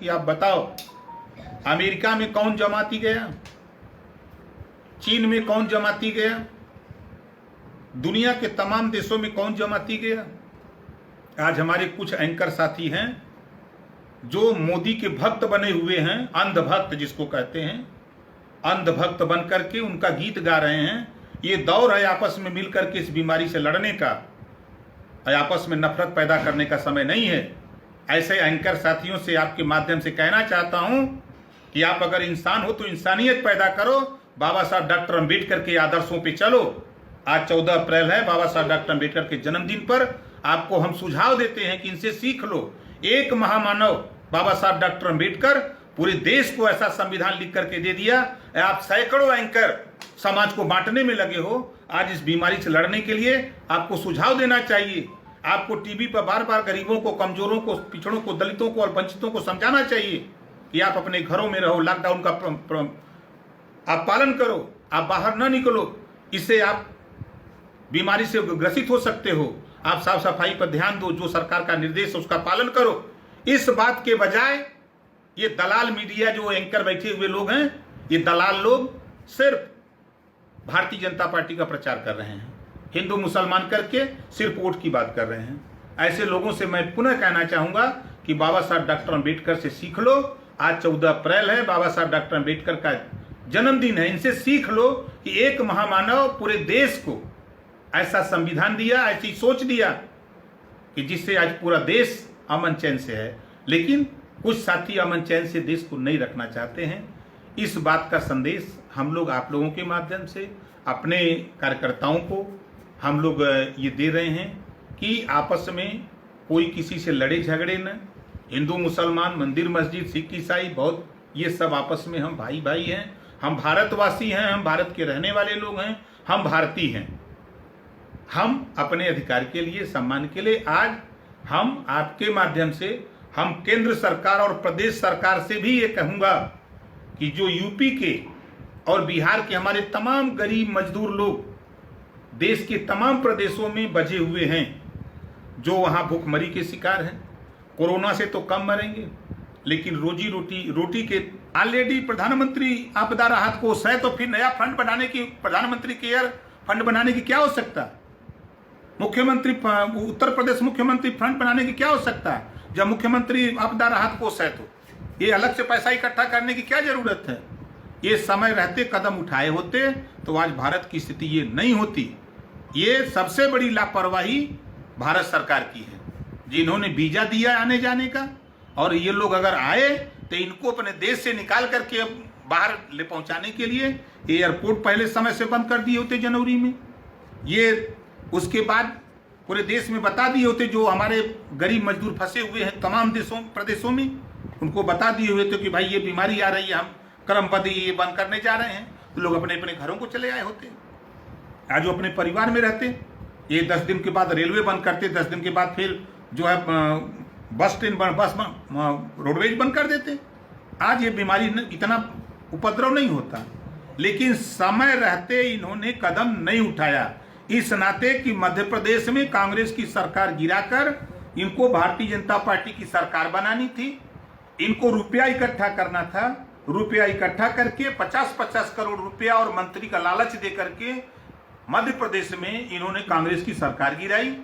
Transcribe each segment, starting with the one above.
कि आप बताओ, अमेरिका में कौन जमाती गया, चीन में कौन जमाती गया, दुनिया के तमाम देशों में कौन जमाती गया। आज हमारे कुछ एंकर साथी हैं जो मोदी के भक्त बने हुए हैं, अंधभक्त जिसको कहते हैं, अंधभक्त बन करके उनका गीत गा रहे हैं। ये दौर है आपस में मिलकर के इस बीमारी से लड़ने का, आपस में नफरत पैदा करने का समय नहीं है। ऐसे एंकर साथियों से आपके माध्यम से कहना चाहता हूं कि आप अगर इंसान हो तो इंसानियत पैदा करो, बाबा साहब डॉक्टर अम्बेडकर के आदर्शों पे चलो। आज 14 अप्रैल है, बाबा साहब डॉक्टर अम्बेडकर के जन्मदिन पर आपको हम सुझाव देते हैं कि इनसे सीख लो। एक महामानव बाबा साहब डॉक्टर अम्बेडकर पूरे देश को ऐसा संविधान लिख करके दे दिया। आप सैकड़ों एंकर समाज को बांटने में लगे हो। आज इस बीमारी से लड़ने के लिए आपको सुझाव देना चाहिए। आपको टीवी पर बार बार गरीबों को, कमजोरों को, पिछड़ों को, दलितों को और वंचितों को समझाना चाहिए कि आप अपने घरों में रहो, लॉकडाउन का आप पालन करो, आप बाहर ना निकलो। इससे आप बीमारी से ग्रसित हो सकते हो। आप साफ सफाई पर ध्यान दो, जो सरकार का निर्देश है उसका पालन करो। इस बात के बजाय ये दलाल मीडिया जो एंकर बैठे हुए लोग हैं, ये दलाल लोग सिर्फ भारतीय जनता पार्टी का प्रचार कर रहे हैं, हिंदू मुसलमान करके सिर्फ वोट की बात कर रहे हैं। ऐसे लोगों से मैं पुनः कहना चाहूंगा कि बाबा साहब डॉक्टर अम्बेडकर से सीख लो। आज 14 अप्रैल है, बाबा साहब डॉक्टर अम्बेडकर का जन्मदिन है। इनसे सीख लो कि एक महामानव पूरे देश को ऐसा संविधान दिया, ऐसी सोच दिया कि जिससे आज पूरा देश अमन चैन से है। लेकिन कुछ साथी अमन चैन से देश को नहीं रखना चाहते हैं। इस बात का संदेश हम लोग आप लोगों के माध्यम से अपने कार्यकर्ताओं को हम लोग ये दे रहे हैं कि आपस में कोई किसी से लड़े झगड़े न। हिंदू मुसलमान, मंदिर मस्जिद, सिख ईसाई, बौद्ध, ये सब आपस में हम भाई भाई हैं। हम भारतवासी हैं, हम भारत के रहने वाले लोग हैं, हम भारतीय हैं। हम अपने अधिकार के लिए, सम्मान के लिए आज हम आपके माध्यम से हम केंद्र सरकार और प्रदेश सरकार से भी ये कहूंगा कि जो यूपी के और बिहार के हमारे तमाम गरीब मजदूर लोग देश के तमाम प्रदेशों में बजे हुए हैं, जो वहां भूखमरी के शिकार हैं, कोरोना से तो कम मरेंगे लेकिन रोटी के ऑलरेडी प्रधानमंत्री आपदा राहत कोष है, तो फिर नया फंड बनाने की, प्रधानमंत्री केयर फंड बनाने की क्या आवश्यकता? मुख्यमंत्री उत्तर प्रदेश मुख्यमंत्री फंड बनाने की क्या आवश्यकता है? जब मुख्यमंत्री आपदा राहत कोष है तो ये अलग से पैसा इकट्ठा करने की क्या जरूरत है? ये समय रहते कदम उठाए होते तो आज भारत की स्थिति ये नहीं होती। ये सबसे बड़ी लापरवाही भारत सरकार की है, जिन्होंने वीजा दिया आने जाने का, और ये लोग अगर आए तो इनको अपने देश से निकाल करके बाहर ले पहुंचाने के लिए एयरपोर्ट पहले समय से बंद कर दिए होते जनवरी में। ये उसके बाद पूरे देश में बता दिए होते, जो हमारे गरीब मजदूर फंसे हुए हैं तमाम देशों प्रदेशों में, उनको बता दिए हुए थे कि भाई ये बीमारी आ रही है, हम क्रमबद्ध ये बंद करने जा रहे हैं, तो लोग अपने अपने घरों को चले आए होते। आज वो अपने परिवार में रहते। ये 10 दिन के बाद रेलवे बंद करते, 10 दिन के बाद फिर जो है बस रोडवेज बंद कर देते। आज ये बीमारी इतना उपद्रव नहीं होता, लेकिन समय रहते इन्होंने कदम नहीं उठाया। इस नाते कि मध्य प्रदेश में कांग्रेस की सरकार गिराकर इनको भारतीय जनता पार्टी की सरकार बनानी थी। इनको रुपया इकट्ठा करना था। रुपया इकट्ठा करके 50-50 करोड़ रुपया और मंत्री का लालच दे करके मध्य प्रदेश में इन्होंने कांग्रेस की सरकार गिराई।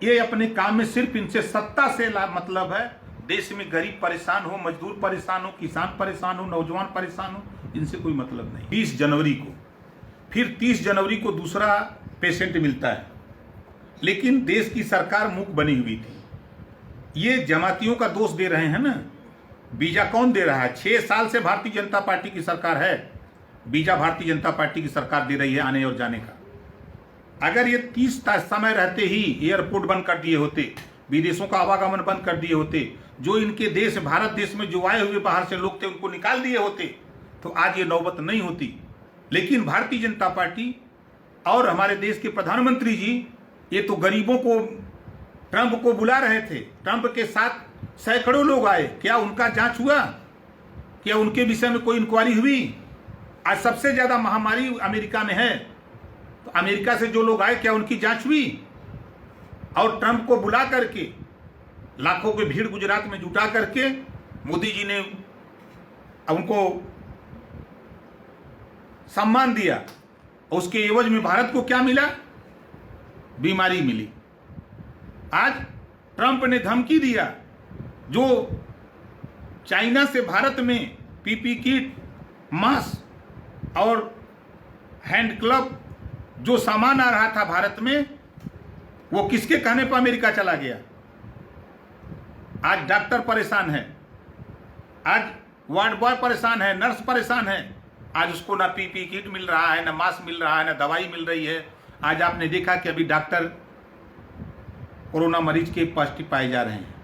ये अपने काम में सिर्फ इनसे सत्ता से मतलब है। देश में गरीब परेशान हो, मजदूर परेशान हो, किसान परेशान हो, नौजवान परेशान हो, इनसे कोई मतलब नहीं। 30 जनवरी को फिर 30 जनवरी को दूसरा पेशेंट मिलता है, लेकिन देश की सरकार मूक बनी हुई थी। ये जमातियों का दोष दे रहे हैं ना। वीजा कौन दे रहा है? 6 साल से भारतीय जनता पार्टी की सरकार है। वीजा भारतीय जनता पार्टी की सरकार दे रही है आने और जाने का। अगर ये 30 समय रहते ही एयरपोर्ट बंद कर दिए होते, विदेशों का आवागमन बंद कर दिए होते, जो इनके देश भारत देश में जो आए हुए बाहर से लोग थे उनको निकाल दिए होते, तो आज ये नौबत नहीं होती। लेकिन भारतीय जनता पार्टी और हमारे देश के प्रधानमंत्री जी ये तो गरीबों को, ट्रंप को बुला रहे थे। ट्रंप के साथ सैकड़ों लोग आए, क्या उनका जांच हुआ? क्या उनके विषय में कोई इंक्वायरी हुई? आज सबसे ज्यादा महामारी अमेरिका में है, तो अमेरिका से जो लोग आए क्या उनकी जांच हुई? और ट्रंप को बुला करके लाखों की भीड़ गुजरात में जुटा करके मोदी जी ने उनको सम्मान दिया, उसके एवज में भारत को क्या मिला? बीमारी मिली। आज ट्रंप ने धमकी दिया, जो चाइना से भारत में पीपी किट, मास्क और हैंड ग्लव जो सामान आ रहा था भारत में, वो किसके कहने पर अमेरिका चला गया? आज डॉक्टर परेशान है, आज वार्ड बॉय परेशान है, नर्स परेशान है। आज उसको ना पीपी किट मिल रहा है, ना मास्क मिल रहा है, ना दवाई मिल रही है। आज आपने देखा कि अभी डॉक्टर कोरोना मरीज के पॉजिटिव पाए जा रहे हैं।